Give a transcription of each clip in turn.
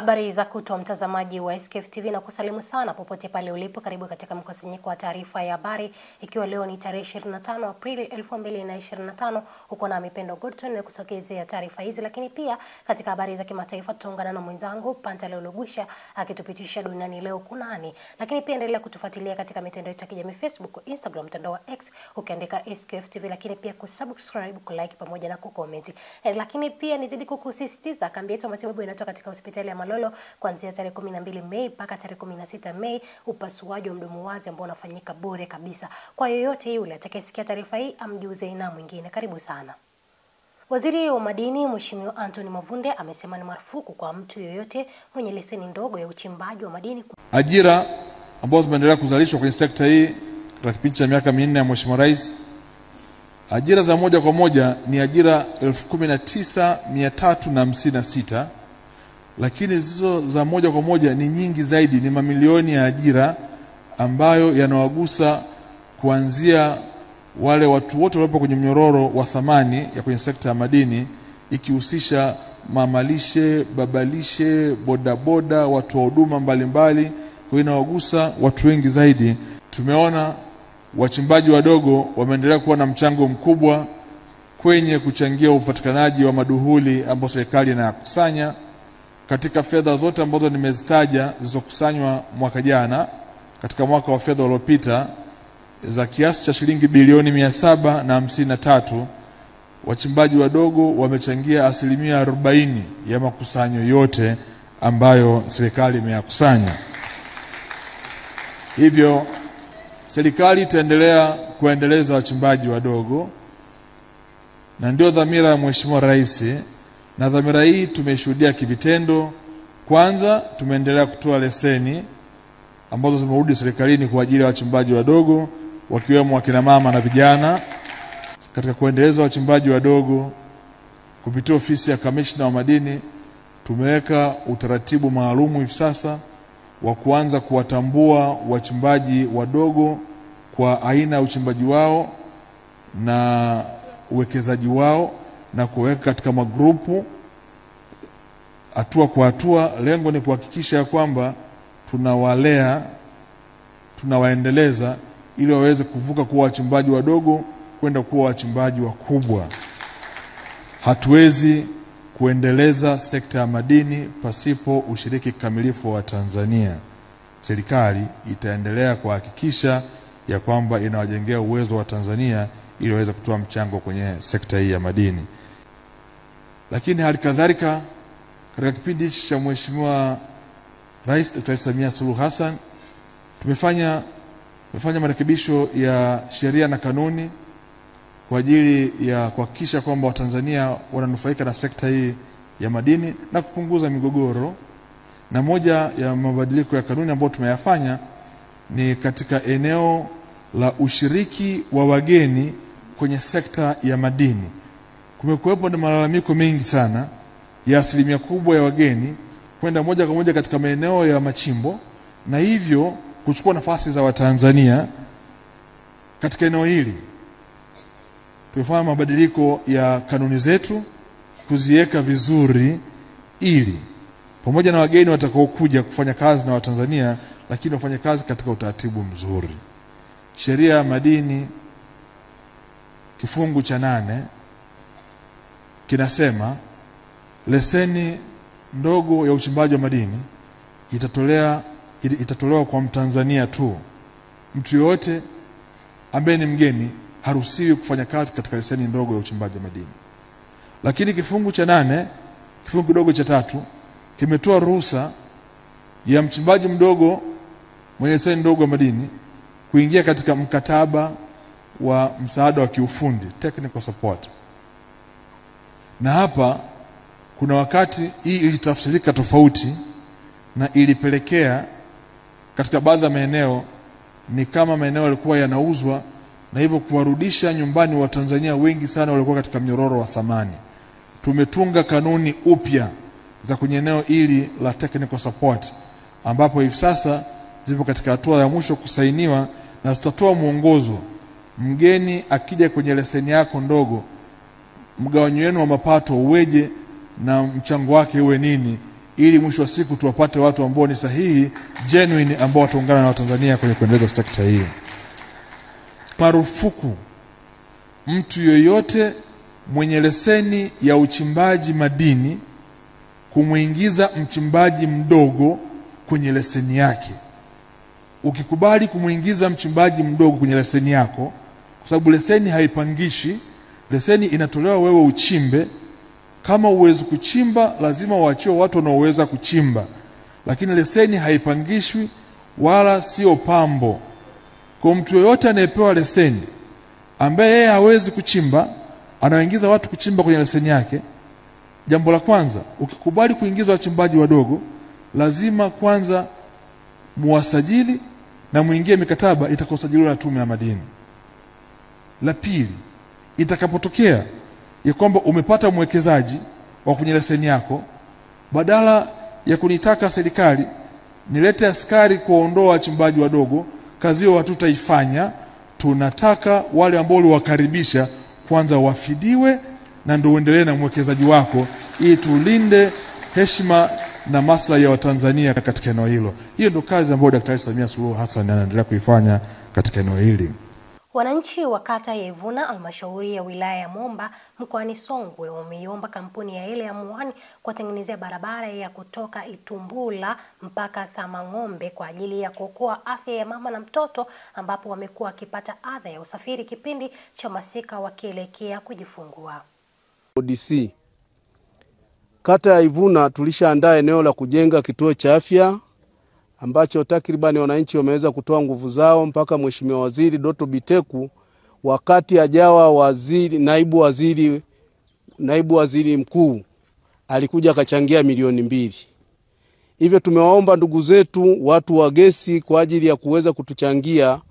Habari za kutwa mtazamaji wa SKF TV na kusalimu sana popote pale ulipo. Karibu katika mkusanyiko wa taarifa ya habari, ikiwa leo ni tarehe 25 Aprili 2025. Uko na Mipendo Godson na kusogezea taarifa hizi, lakini pia katika habari za kimataifa tutaungana na mwenzangu Pantale Lugusha akitupitisha duniani leo kunani. Lakini pia endelea kutufuatilia katika mitandao yetu ya kijamii Facebook, Instagram, mtandao wa X ukiandika SKF TV, lakini pia kusubscribe, kulike pamoja na kucomment. Lakini pia nizidi kukusisitiza kambi yetu ya matibabu inatoka katika hospitali ya Malolo kuanzia tarehe 12 Mei mpaka tarehe 16 Mei, upasuaji wa mdomo wazi ambao unafanyika bure kabisa. Kwa yoyote yule atakayesikia taarifa hii amjuze na mwingine. Karibu sana. Waziri wa Madini Mheshimiwa Anthony Mavunde amesema ni marufuku kwa mtu yoyote mwenye leseni ndogo ya uchimbaji wa madini. Ajira ambazo zimeendelea kuzalishwa kwenye sekta hii katika kipindi cha miaka 4 ya Mheshimiwa Rais, ajira za moja kwa moja ni ajira 19,356, lakini hizo za moja kwa moja ni nyingi zaidi, ni mamilioni ya ajira ambayo yanawagusa kuanzia wale watu wote waliopo kwenye mnyororo wa thamani ya kwenye sekta ya madini, ikihusisha mamalishe, babalishe, bodaboda, watu wa huduma mbalimbali. Kwa inawagusa watu wengi zaidi. Tumeona wachimbaji wadogo wameendelea kuwa na mchango mkubwa kwenye kuchangia upatikanaji wa maduhuli ambao serikali inayakusanya. Katika fedha zote ambazo nimezitaja zilizokusanywa mwaka jana, katika mwaka wa fedha uliopita za kiasi cha shilingi bilioni 753, wachimbaji wadogo wamechangia 40% ya makusanyo yote ambayo serikali imeyakusanya. Hivyo serikali itaendelea kuendeleza wachimbaji wadogo, na ndio dhamira ya Mheshimiwa Rais, na dhamira hii tumeshuhudia kivitendo. Kwanza, tumeendelea kutoa leseni ambazo zimerudi serikalini kwa ajili ya wachimbaji wadogo, wakiwemo wakina mama na vijana. Katika kuendeleza wachimbaji wadogo, kupitia ofisi ya kamishna wa madini, tumeweka utaratibu maalumu hivi sasa wa kuanza kuwatambua wachimbaji wadogo kwa aina ya uchimbaji wao na uwekezaji wao, na kuweka katika magrupu hatua kwa hatua. Lengo ni kuhakikisha kwamba tunawalea, tunawaendeleza ili waweze kuvuka kuwa wachimbaji wadogo kwenda kuwa wachimbaji wakubwa. Hatuwezi kuendeleza sekta ya madini pasipo ushiriki kamilifu wa Tanzania. Serikali itaendelea kuhakikisha ya kwamba inawajengea uwezo wa Tanzania ili waweze kutoa mchango kwenye sekta hii ya madini. Lakini hali kadhalika katika kipindi cha Mheshimiwa Rais Dr. Samia Suluhu Hassan tumefanya marekebisho ya sheria na kanuni kwa ajili ya kuhakikisha kwamba Watanzania wananufaika na sekta hii ya madini na kupunguza migogoro. Na moja ya mabadiliko ya kanuni ambayo tumeyafanya ni katika eneo la ushiriki wa wageni kwenye sekta ya madini. Kumekuwepo na malalamiko mengi sana ya asilimia kubwa ya wageni kwenda moja kwa moja katika maeneo ya machimbo, na hivyo kuchukua nafasi za Watanzania katika eneo hili. Tumefanya mabadiliko ya kanuni zetu kuziweka vizuri, ili pamoja na wageni watakaokuja kufanya kazi na Watanzania, lakini wafanye kazi katika utaratibu mzuri. Sheria ya madini kifungu cha 8 kinasema leseni ndogo ya uchimbaji wa madini itatolewa kwa Mtanzania tu. Mtu yote ambaye ni mgeni haruhusiwi kufanya kazi katika leseni ndogo ya uchimbaji wa madini. Lakini kifungu cha 8, kifungu kidogo cha 3 kimetoa ruhusa ya mchimbaji mdogo mwenye leseni ndogo ya madini kuingia katika mkataba wa msaada wa kiufundi, technical support. Na hapa kuna wakati hii ilitafsirika tofauti, na ilipelekea katika baadhi ya maeneo ni kama maeneo yalikuwa yanauzwa, na hivyo kuwarudisha nyumbani wa Tanzania wengi sana walikuwa katika mnyororo wa thamani. Tumetunga kanuni upya za kwenye eneo hili la technical support, ambapo hivi sasa zipo katika hatua ya mwisho kusainiwa, na zitatoa mwongozo. Mgeni akija kwenye leseni yako ndogo, mgawanyo wenu wa mapato uweje na mchango wake uwe nini, ili mwisho wa siku tuwapate watu ambao ni sahihi, genuine, ambao wataungana na Watanzania kwenye kuendeleza sekta hii. Marufuku mtu yoyote mwenye leseni ya uchimbaji madini kumuingiza mchimbaji mdogo kwenye leseni yake. Ukikubali kumuingiza mchimbaji mdogo kwenye leseni yako, kwa sababu leseni haipangishi, leseni inatolewa wewe uchimbe. Kama uwezi kuchimba, lazima uachiwe watu wanaoweza kuchimba, lakini leseni haipangishwi wala sio pambo. Kwa mtu yoyote anayepewa leseni ambaye yeye hawezi kuchimba, anaingiza watu kuchimba kwenye leseni yake, jambo la kwanza, ukikubali kuingiza wachimbaji wadogo, lazima kwanza muwasajili na muingie mikataba itakayosajiliwa na Tume ya Madini. La pili, itakapotokea ya kwamba umepata mwekezaji wa kwenye leseni yako, badala ya kunitaka serikali nilete askari kuondoa wachimbaji wadogo, kazi hiyo hatutaifanya. Tunataka wale ambao uliwakaribisha kwanza wafidiwe na ndio uendelee na mwekezaji wako, ili tulinde heshima na maslahi ya Watanzania katika eneo hilo. Hiyo ndio kazi ambayo Daktari Samia Suluhu Hassan anaendelea kuifanya katika eneo hili. Wananchi wa kata ya Ivuna, halmashauri ya wilaya ya Momba, mkoani Songwe, wameiomba kampuni ya Helium One kuwatengenezea barabara ya kutoka Itumbula mpaka Samang'ombe kwa ajili ya kuokoa afya ya mama na mtoto, ambapo wamekuwa wakipata adha ya usafiri kipindi cha masika wakielekea kujifungua. ODC kata ya Ivuna tulishaandaa eneo la kujenga kituo cha afya ambacho takribani wananchi wameweza kutoa nguvu zao, mpaka Mheshimiwa Waziri Doto Biteku wakati ajawa naibu waziri mkuu alikuja akachangia milioni 2. Hivyo tumewaomba ndugu zetu watu wa gesi kwa ajili ya kuweza kutuchangia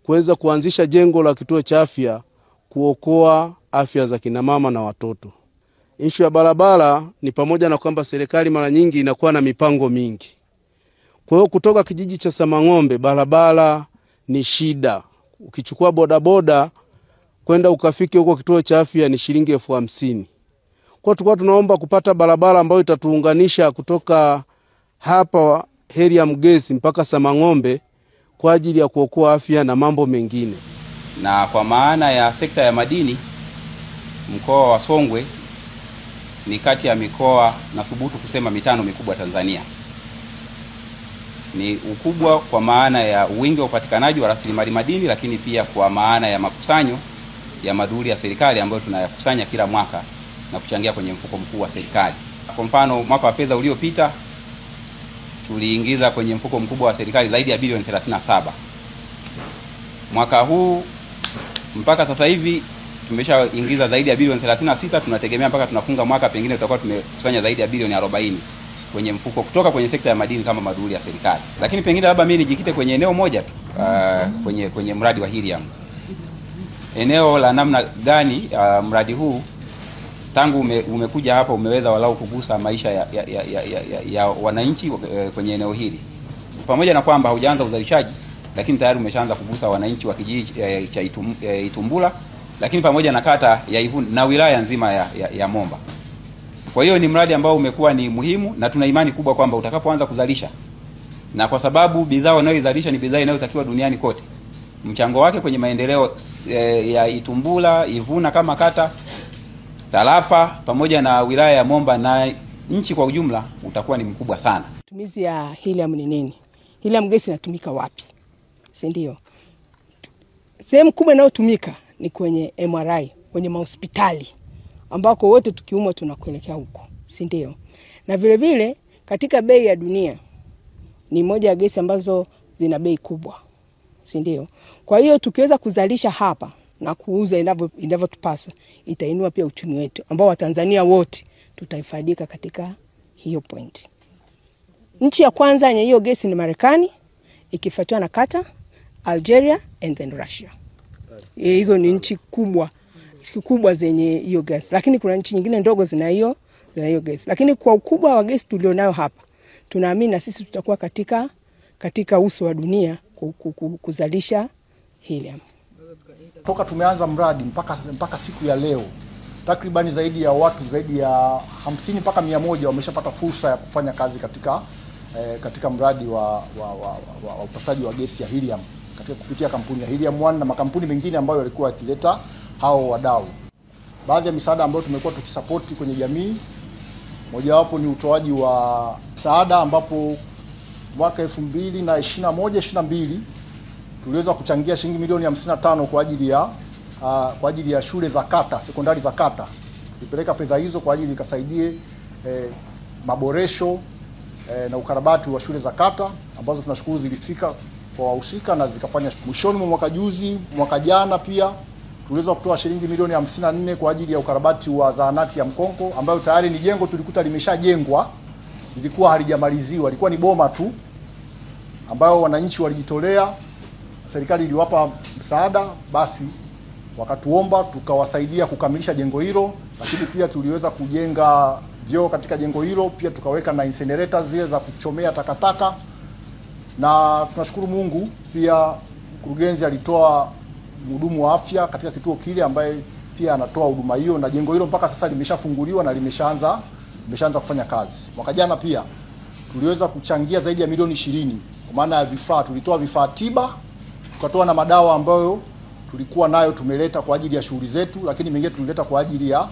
kuweza kuanzisha jengo la kituo cha afya kuokoa afya za kina mama na watoto. Issue ya barabara ni pamoja na kwamba serikali mara nyingi inakuwa na mipango mingi. Kwa hiyo kutoka kijiji cha Samang'ombe barabara ni shida. Ukichukua bodaboda kwenda ukafike huko kituo cha afya ni shilingi 50,000. Kwa hiyo tunaomba kupata barabara ambayo itatuunganisha kutoka hapa Helium Gesi mpaka Samang'ombe kwa ajili ya kuokoa afya na mambo mengine. Na kwa maana ya sekta ya madini, mkoa wa Songwe ni kati ya mikoa na thubutu kusema 5 mikubwa Tanzania. Ni ukubwa kwa maana ya wingi wa upatikanaji wa rasilimali madini, lakini pia kwa maana ya makusanyo ya maduli ya serikali ambayo tunayakusanya kila mwaka na kuchangia kwenye mfuko mkuu wa serikali. Kwa mfano, mwaka wa fedha uliopita tuliingiza kwenye mfuko mkubwa wa serikali zaidi ya bilioni 37. Mwaka huu mpaka sasa hivi tumeshaingiza zaidi ya bilioni 36. Tunategemea mpaka tunafunga mwaka pengine tutakuwa tumekusanya zaidi ya bilioni 40 kwenye mfuko kutoka kwenye sekta ya madini kama maduli ya serikali. Lakini pengine labda mimi nijikite kwenye eneo moja tu, kwenye mradi wa Helium. Eneo la namna gani mradi huu tangu umekuja hapa umeweza walau kugusa maisha ya wananchi kwenye eneo hili. Pamoja na kwamba haujaanza uzalishaji, lakini tayari umeshaanza kugusa wananchi wa kijiji cha Itumbula, lakini pamoja na kata ya Ivuna na wilaya nzima ya Momba. Kwa hiyo ni mradi ambao umekuwa ni muhimu, na tuna imani kubwa kwamba utakapoanza kuzalisha, na kwa sababu bidhaa wanayozalisha ni bidhaa inayotakiwa duniani kote, mchango wake kwenye maendeleo ya Itumbula, Ivuna kama kata, tarafa pamoja na wilaya ya Momba na nchi kwa ujumla utakuwa ni mkubwa sana. Matumizi ya Helium ni nini? Helium gesi inatumika wapi? Si ndio? Sehemu kubwa inayotumika ni kwenye MRI, kwenye mahospitali ambako wote tukiumwa tunakuelekea huko, si ndio? Na vile vile katika bei ya dunia ni moja ya gesi ambazo zina bei kubwa, si ndio? Kwa hiyo tukiweza kuzalisha hapa na kuuza inavyotupasa, itainua pia uchumi wetu ambao Watanzania wote tutaifaidika katika hiyo point. Nchi ya kwanza yenye hiyo gesi ni Marekani, ikifuatiwa na Qatar, Algeria and then Russia. Hizo ni nchi kubwa zenye hiyo gesi, lakini kuna nchi nyingine ndogo zina hiyo gesi. Lakini kwa ukubwa wa gesi tulionayo hapa, tunaamini na sisi tutakuwa katika uso wa dunia kuzalisha Helium. Toka tumeanza mradi mpaka siku ya leo takribani zaidi ya watu zaidi ya 50 mpaka 100 wameshapata fursa ya kufanya kazi katika mradi wa upataji wa gesi ya helium katika kupitia kampuni ya Helium One na makampuni mengine ambayo yalikuwa yakileta hao wadau. Baadhi ya misaada ambayo tumekuwa tukisapoti kwenye jamii, mojawapo ni utoaji wa msaada, ambapo mwaka 2021-22 tuliweza kuchangia shilingi milioni 55 kwa ajili ya shule za kata, sekondari za kata. Tulipeleka fedha hizo kwa ajili ikasaidie maboresho na ukarabati wa shule za kata ambazo tunashukuru zilifika kwa wahusika na zikafanya. Mwishoni mwa mwaka jana pia tuliweza kutoa shilingi milioni 54 kwa ajili ya ukarabati wa zahanati ya Mkonko, ambayo tayari ni jengo tulikuta limeshajengwa, lilikuwa halijamaliziwa, ilikuwa ni boma tu, ambayo wananchi walijitolea, serikali iliwapa msaada, basi wakatuomba tukawasaidia kukamilisha jengo hilo. Lakini pia tuliweza kujenga vyoo katika jengo hilo, pia tukaweka na incinerators zile za kuchomea takataka, na tunashukuru Mungu pia mkurugenzi alitoa mhudumu wa afya katika kituo kile ambaye pia anatoa huduma hiyo, na jengo hilo mpaka sasa limeshafunguliwa na limeshaanza kufanya kazi. Mwaka jana pia tuliweza kuchangia zaidi ya milioni 20 kwa maana ya vifaa. Tulitoa vifaa tiba, tukatoa na madawa ambayo tulikuwa nayo tumeleta kwa ajili ya shughuli zetu, lakini mengine tulileta kwa ajili ya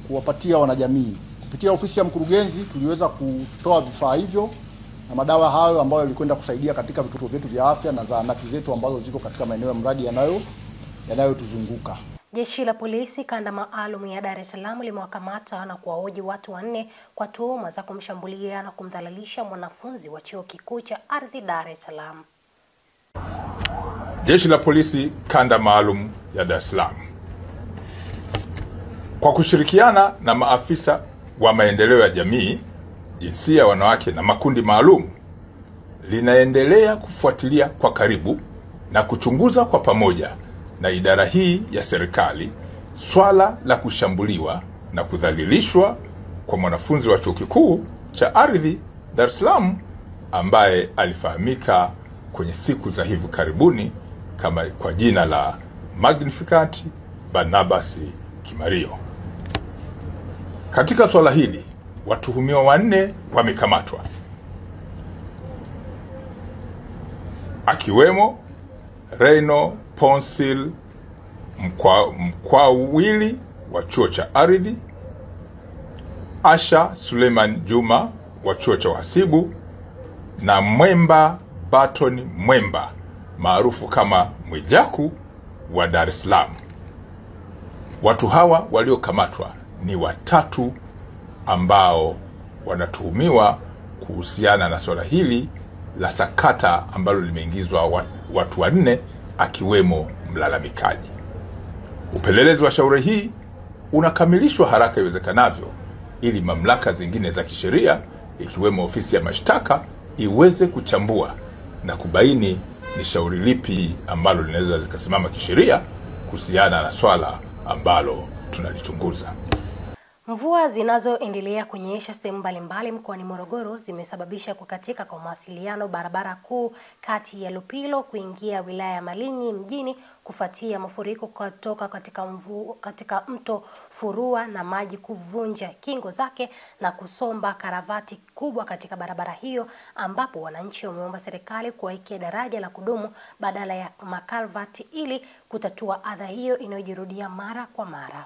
kuwapatia wanajamii. Kupitia ofisi ya mkurugenzi tuliweza kutoa vifaa hivyo na madawa hayo ambayo yalikwenda kusaidia katika vituo vyetu vya afya na zahanati zetu ambazo ziko katika maeneo ya mradi yanayotuzunguka. Jeshi la polisi kanda maalum ya Dar es Salaam limewakamata na kuwahoji watu 4 kwa tuhuma za kumshambulia na kumdhalilisha mwanafunzi wa chuo kikuu cha ardhi Dar es Salaam. Jeshi la polisi kanda maalum ya Dar es Salaam kwa kushirikiana na maafisa wa maendeleo ya jamii, jinsia, wanawake na makundi maalum linaendelea kufuatilia kwa karibu na kuchunguza kwa pamoja na idara hii ya serikali swala la kushambuliwa na kudhalilishwa kwa mwanafunzi wa chuo kikuu cha ardhi Dar es Salaam ambaye alifahamika kwenye siku za hivi karibuni kama kwa jina la Magnificat Barnabas Kimario. Katika swala hili watuhumiwa 4 wamekamatwa, akiwemo Reno Ponsil Mkwawili wa chuo cha ardhi, Asha Suleiman Juma wa chuo cha uhasibu na Mwemba Baton Mwemba maarufu kama Mwijaku wa Dar es Salaam. Watu hawa waliokamatwa ni 3 ambao wanatuhumiwa kuhusiana na swala hili la sakata ambalo limeingizwa watu 4 akiwemo mlalamikaji. Upelelezi wa shauri hii unakamilishwa haraka iwezekanavyo ili mamlaka zingine za kisheria ikiwemo ofisi ya mashtaka iweze kuchambua na kubaini ni shauri lipi ambalo linaweza zikasimama kisheria kuhusiana na swala ambalo tunalichunguza. Mvua zinazoendelea kunyesha sehemu mbalimbali mkoani Morogoro zimesababisha kukatika kwa mawasiliano barabara kuu kati ya Lupilo kuingia wilaya ya Malinyi mjini kufuatia mafuriko kutoka katika mto Furua na maji kuvunja kingo zake na kusomba karavati kubwa katika barabara hiyo, ambapo wananchi wameomba serikali kuwekea daraja la kudumu badala ya makalvati ili kutatua adha hiyo inayojirudia mara kwa mara.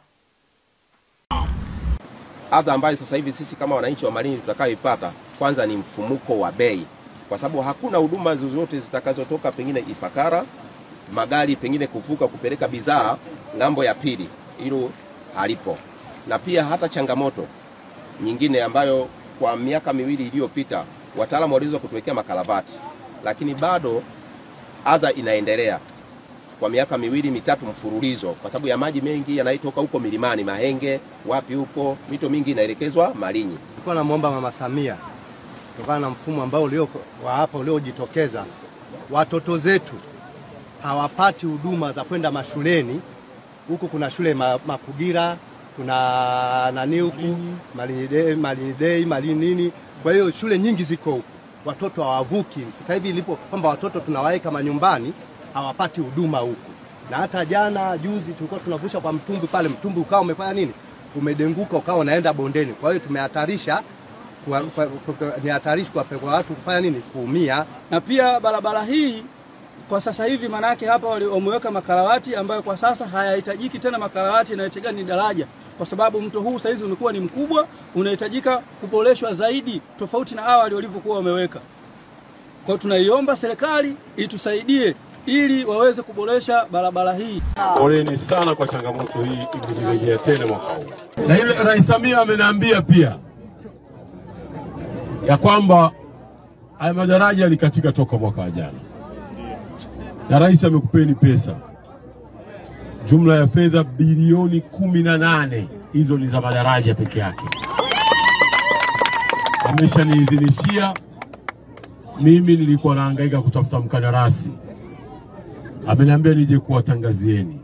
Adha ambayo sasa hivi sisi kama wananchi wa Malinyi tutakayoipata kwanza ni mfumuko wa bei, kwa sababu hakuna huduma zozote zitakazotoka pengine Ifakara, magari pengine kuvuka kupeleka bidhaa ngambo ya pili, hilo halipo. Na pia hata changamoto nyingine ambayo kwa miaka 2 iliyopita wataalamu waliweza kutuwekea makalavati, lakini bado adha inaendelea kwa miaka 2-3 mfululizo kwa sababu ya maji mengi yanayotoka huko milimani, Mahenge, wapi huko, mito mingi inaelekezwa Malinyi. Tulikuwa namuomba Mama Samia kutokana na mfumo ambao uliojitokeza, watoto zetu hawapati huduma za kwenda mashuleni. Huko kuna shule Makugira, kuna nani huku Malinyi Day, Malinyi nini. Kwa hiyo shule nyingi ziko huko. Watoto hawavuki. Sasa hivi ilipo kwamba watoto tunawaeka manyumbani, hawapati huduma huko. Na hata jana juzi tulikuwa tunavusha kwa mtumbi pale, mtumbi ukao umefanya nini? Umedenguka ukao unaenda bondeni. Kwa hiyo tumehatarisha ni hatarishi kwa watu kufanya nini? Kuumia. Na pia barabara hii kwa sasa hivi manake hapa wameweka makarawati ambayo kwa sasa hayahitajiki tena makarawati, inahitajika ni daraja, kwa sababu mto huu saizi umekuwa ni mkubwa, unahitajika kuboreshwa zaidi tofauti na awali walivyokuwa wameweka. Kwa hiyo tunaiomba serikali itusaidie ili waweze kuboresha barabara hii. Poleni sana kwa changamoto hii ikirejea tena mwaka huu. Na ile Rais Samia ameniambia pia ya kwamba haya madaraja yalikatika toka mwaka jana. Na Rais amekupeni pesa. Jumla ya fedha bilioni 18, hizo ni za madaraja peke yake. Ameshaniidhinishia. Mimi nilikuwa nahangaika kutafuta mkandarasi. Ameniambia nije kuwatangazieni.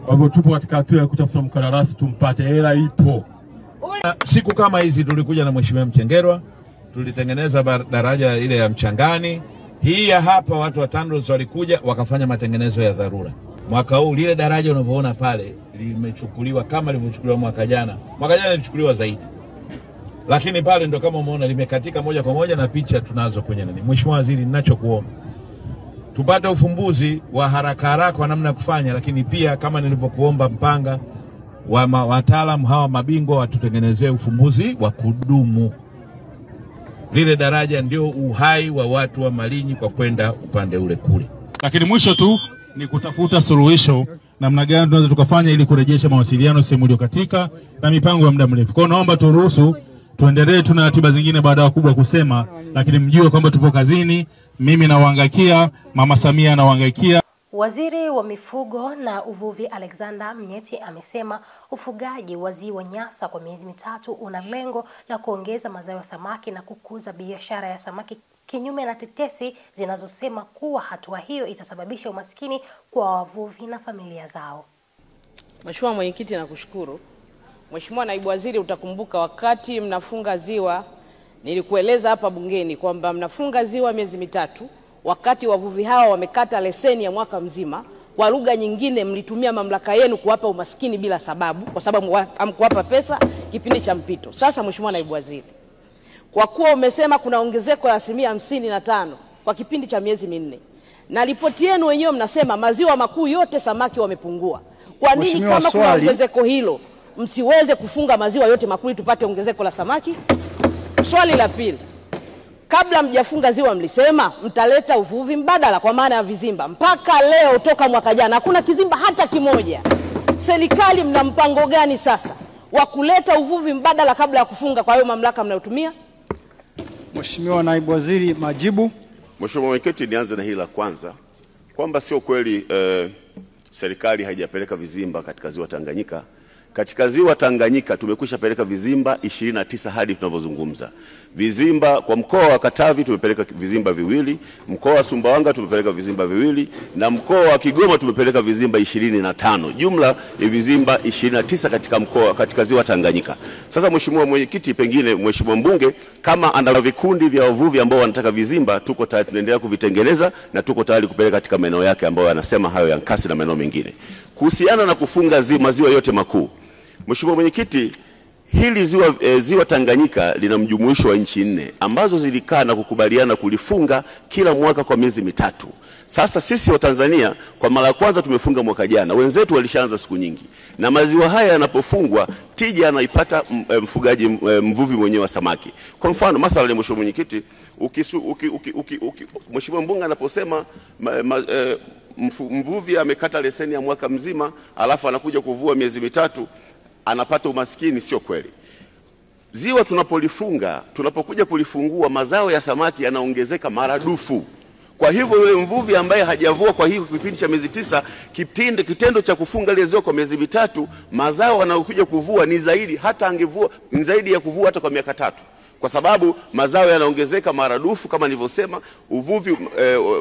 Kwa hivyo tupo katika hatua ya kutafuta mkandarasi tumpate, hela ipo. Siku kama hizi tulikuja na Mheshimiwa Mchengerwa, tulitengeneza daraja ile ya Mchangani. Hii ya hapa watu wa TANROADS walikuja wakafanya matengenezo ya dharura. Mwaka huu lile daraja unavyoona pale limechukuliwa kama lilivyochukuliwa mwaka jana. Mwaka jana lilichukuliwa zaidi. Lakini pale ndo kama umeona limekatika moja kwa moja na picha tunazo kwenye nani. Mheshimiwa Waziri, ninachokuomba tupate ufumbuzi wa haraka wa namna ya kufanya, lakini pia kama nilivyokuomba Mpanga wa wataalamu hawa mabingwa watutengenezee ufumbuzi wa kudumu. Lile daraja ndio uhai wa watu wa Malinyi kwa kwenda upande ule kule. Lakini mwisho tu ni kutafuta suluhisho namna gani tunaweza tukafanya ili kurejesha mawasiliano sehemu iliyokatika na mipango ya muda mrefu. Kwa naomba turuhusu tuendelee, tuna ratiba zingine baada ya kubwa kusema, lakini mjue kwamba tupo kazini. Mimi nawahangaikia, Mama Samia anawahangaikia. Waziri wa Mifugo na Uvuvi Alexander Mnyeti amesema ufugaji wa ziwa Nyasa kwa miezi mitatu una lengo la kuongeza mazao ya samaki na kukuza biashara ya samaki, kinyume na tetesi zinazosema kuwa hatua hiyo itasababisha umaskini kwa wavuvi na familia zao. Mheshimiwa Mwenyekiti, nakushukuru. Mheshimiwa Naibu Waziri, utakumbuka wakati mnafunga ziwa nilikueleza hapa bungeni kwamba mnafunga ziwa miezi mitatu, wakati wavuvi hawa wamekata leseni ya mwaka mzima. Kwa lugha nyingine, mlitumia mamlaka yenu kuwapa umaskini bila sababu, kwa sababu hamkuwapa pesa kipindi cha mpito. Sasa Mheshimiwa Naibu Waziri, kwa kuwa umesema kuna ongezeko la 55% kwa kipindi cha miezi minne, na ripoti yenu wenyewe mnasema maziwa makuu yote samaki wamepungua, kwa nini kama kuna ongezeko hilo msiweze kufunga maziwa yote makuu tupate ongezeko la samaki? Swali la pili, kabla mjafunga ziwa mlisema mtaleta uvuvi mbadala kwa maana ya vizimba. Mpaka leo toka mwaka jana hakuna kizimba hata kimoja. Serikali mna mpango gani sasa wa kuleta uvuvi mbadala kabla ya kufunga kwa hiyo mamlaka mnayotumia? Mheshimiwa Naibu Waziri, majibu. Mheshimiwa Mwenyekiti, nianze na hili la kwanza kwamba sio kweli serikali haijapeleka vizimba katika ziwa Tanganyika. Katika ziwa Tanganyika tumekwisha peleka vizimba 29 hadi tunavyozungumza. Vizimba kwa mkoa wa Katavi tumepeleka vizimba 2, mkoa wa Sumbawanga tumepeleka vizimba 2, na mkoa wa Kigoma tumepeleka vizimba 25. Jumla ya vizimba 29 katika ziwa Tanganyika. Sasa Mheshimiwa Mwenyekiti, pengine Mheshimiwa Mbunge kama ana vikundi vya wavuvi ambao wanataka vizimba, tuko tayari, tunaendelea kuvitengeneza na tuko tayari kupeleka katika maeneo yake ambayo anasema hayo ya Nkasi na maeneo mengine. Kuhusiana na kufunga maziwa yote makuu, Mheshimiwa Mwenyekiti, hili ziwa Tanganyika lina mjumuisho wa nchi 4 ambazo zilikaa na kukubaliana kulifunga kila mwaka kwa miezi mitatu. Sasa sisi wa Tanzania kwa mara ya kwanza tumefunga mwaka jana, wenzetu walishaanza siku nyingi. Na maziwa haya yanapofungwa, tija anaipata mfugaji, mvuvi mwenyewe wa samaki. Kwa mfano mathalan, Mheshimiwa Mwenyekiti, Mheshimiwa Mbunge anaposema mvuvi amekata leseni ya mwaka mzima alafu anakuja kuvua miezi mitatu anapata umaskini, sio kweli. Ziwa tunapolifunga, tunapokuja kulifungua, mazao ya samaki yanaongezeka maradufu. Kwa hivyo yule mvuvi ambaye hajavua kwa hiyo kipindi cha miezi 9, kitendo cha kufunga ile ziwa kwa miezi mitatu, mazao anayokuja kuvua ni zaidi hata angevua, ni zaidi ya kuvua hata kwa miaka 3. Kwa sababu mazao yanaongezeka maradufu kama nilivyosema, uvuvi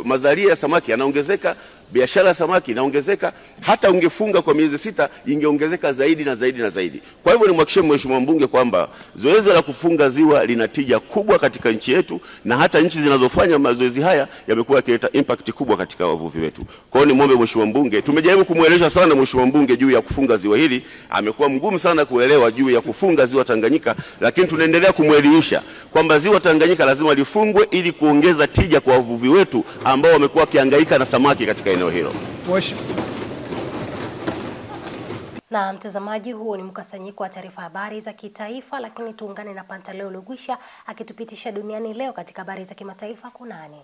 mazalia ya samaki yanaongezeka biashara ya samaki inaongezeka, hata ungefunga kwa miezi 6 ingeongezeka zaidi na zaidi na zaidi. Kwa hivyo nimhakikishie Mheshimiwa Mbunge kwamba zoezi la kufunga ziwa lina tija kubwa katika nchi yetu, na hata nchi zinazofanya mazoezi haya yamekuwa yakileta impact kubwa katika wavuvi wetu. Kwa hiyo nimwombe Mheshimiwa Mbunge, tumejaribu kumueleza sana Mheshimiwa Mbunge juu ya kufunga ziwa hili, amekuwa mgumu sana kuelewa juu ya kufunga ziwa Tanganyika, lakini tunaendelea kumwelimisha kwamba ziwa Tanganyika lazima lifungwe ili kuongeza tija kwa wavuvi wetu ambao wamekuwa wakihangaika na samaki katika eneo hilo. Na mtazamaji, huo ni mkusanyiko wa taarifa habari za kitaifa, lakini tuungane na Pantaleo Lugwisha akitupitisha duniani leo katika habari za kimataifa kunani.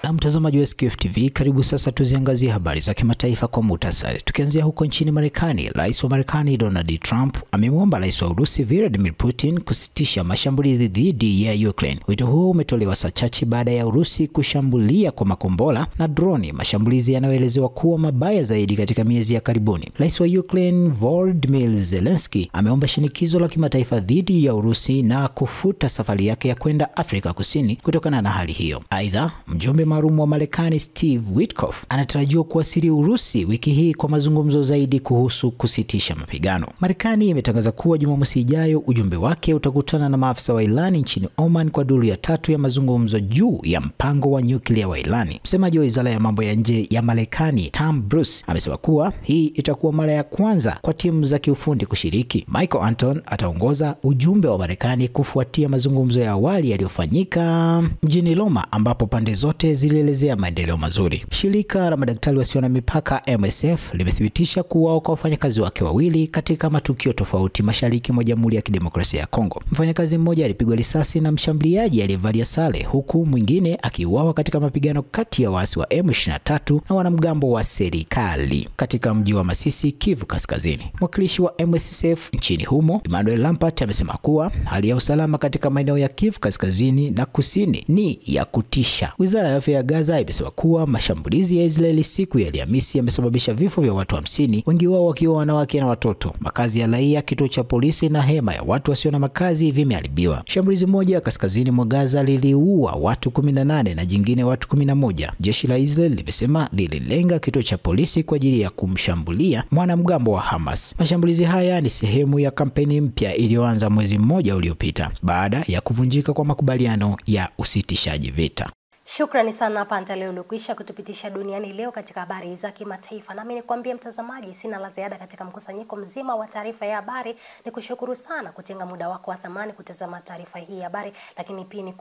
Na mtazamaji wa SQF TV, karibu sasa tuziangazie habari za kimataifa kwa muhtasari. Tukianzia huko nchini Marekani, Rais wa Marekani Donald Trump amemwomba Rais wa Urusi Vladimir Putin kusitisha mashambulizi dhidi ya Ukraine. Wito huo umetolewa saa chache baada ya Urusi kushambulia kwa makombora na droni, mashambulizi yanayoelezewa kuwa mabaya zaidi katika miezi ya karibuni. Rais wa Ukraine Volodymyr Zelensky ameomba shinikizo la kimataifa dhidi ya Urusi na kufuta safari yake ya kwenda Afrika Kusini kutokana na hali hiyo. Aidha, mjumbe maalum wa Marekani Steve Witkoff anatarajiwa kuwasili Urusi wiki hii kwa mazungumzo zaidi kuhusu kusitisha mapigano. Marekani imetangaza kuwa Jumamosi ijayo ujumbe wake utakutana na maafisa wa Iran nchini Oman kwa duru ya 3 ya mazungumzo juu ya mpango wa nyuklia wa Iran. Msemaji wa Wizara ya Mambo ya Nje ya Marekani Tom Bruce amesema kuwa hii itakuwa mara ya kwanza kwa timu za kiufundi kushiriki. Michael Anton ataongoza ujumbe wa Marekani kufuatia mazungumzo ya awali yaliyofanyika mjini Roma ambapo pande zote zilielezea maendeleo mazuri. Shirika la madaktari wasio na mipaka MSF limethibitisha kuuawa kwa wafanyakazi wake wawili katika matukio tofauti mashariki mwa Jamhuri ya Kidemokrasia ya Kongo. Mfanyakazi mmoja alipigwa risasi na mshambuliaji aliyevalia sare, huku mwingine akiuawa katika mapigano kati ya waasi wa M23 na wanamgambo wa serikali katika mji wa Masisi, Kivu Kaskazini. Mwakilishi wa MSF nchini humo, Emmanuel Lampert, amesema kuwa hali ya usalama katika maeneo ya Kivu Kaskazini na Kusini ni ya kutisha. Wizara ya Afya ya Gaza imesema kuwa mashambulizi ya Israeli siku ya Alhamisi yamesababisha vifo vya watu 50, wengi wao wakiwa wanawake na watoto. Makazi ya raia, kituo cha polisi na hema ya watu wasio na makazi vimeharibiwa. Shambulizi moja kaskazini mwa Gaza liliua watu 18 na jingine watu 11. Jeshi la Israeli limesema lililenga kituo cha polisi kwa ajili ya kumshambulia mwanamgambo wa Hamas. Mashambulizi haya ni sehemu ya kampeni mpya iliyoanza mwezi mmoja uliopita baada ya kuvunjika kwa makubaliano ya usitishaji vita. Shukrani sana Pantaleo Lugwisha kutupitisha duniani leo katika habari za kimataifa. Nami nikwambie mtazamaji, sina la ziada katika mkusanyiko mzima wa taarifa ya habari. Nikushukuru sana kutenga muda wako wa thamani kutazama taarifa hii ya habari, lakini pia ni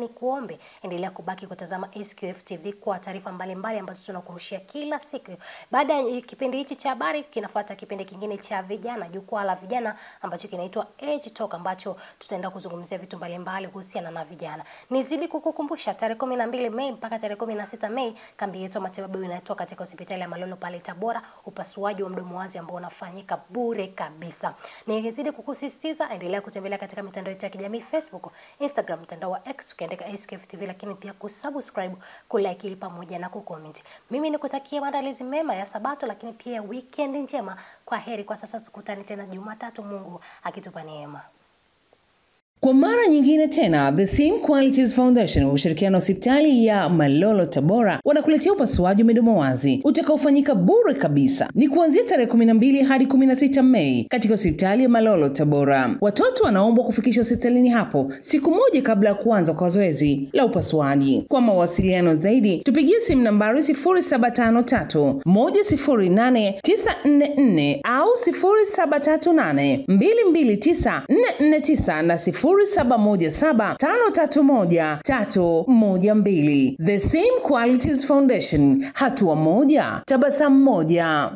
kuombe endelea kubaki kutazama SQF TV kwa taarifa mbalimbali ambazo tunakurushia kila siku. Baada ya kipindi hichi cha habari kinafuata kipindi kingine cha vijana, jukwaa la vijana ambacho kinaitwa Age Talk, ambacho tutaenda kuzungumzia vitu mbalimbali kuhusiana na vijana. Nizidi kukukumbusha tarehe 12 Mei mpaka tarehe 16 Mei kambi yetu matibabu inatoka katika hospitali ya Malolo pale Tabora, upasuaji wa mdomo wazi ambao unafanyika bure kabisa. Nizidi kukusisitiza endelea kutembelea katika mitandao yetu ya kijamii Facebook, Instagram, mtandao wa X ukiandika SQF TV, lakini pia kusubscribe, kulike pamoja na kucomment. Mimi nikutakia maandalizi mema ya Sabato, lakini pia weekend njema. Kwa heri kwa sasa, tukutane tena Jumatatu Mungu akitupa neema. Kwa mara nyingine tena, The Theme Qualities Foundation wa ushirikiano na hospitali ya Malolo Tabora wanakuletea upasuaji wa midomo wazi utakaofanyika bure kabisa. Ni kuanzia tarehe 12 hadi 16 Mei katika hospitali ya Malolo Tabora. Watoto wanaombwa kufikisha hospitalini hapo siku moja kabla ya kuanza kwa zoezi la upasuaji. Kwa mawasiliano zaidi, tupigie simu nambari 0753 108 944 au 0738 229 449 na 0717531312. The Same Qualities Foundation, hatua moja, tabasamu moja.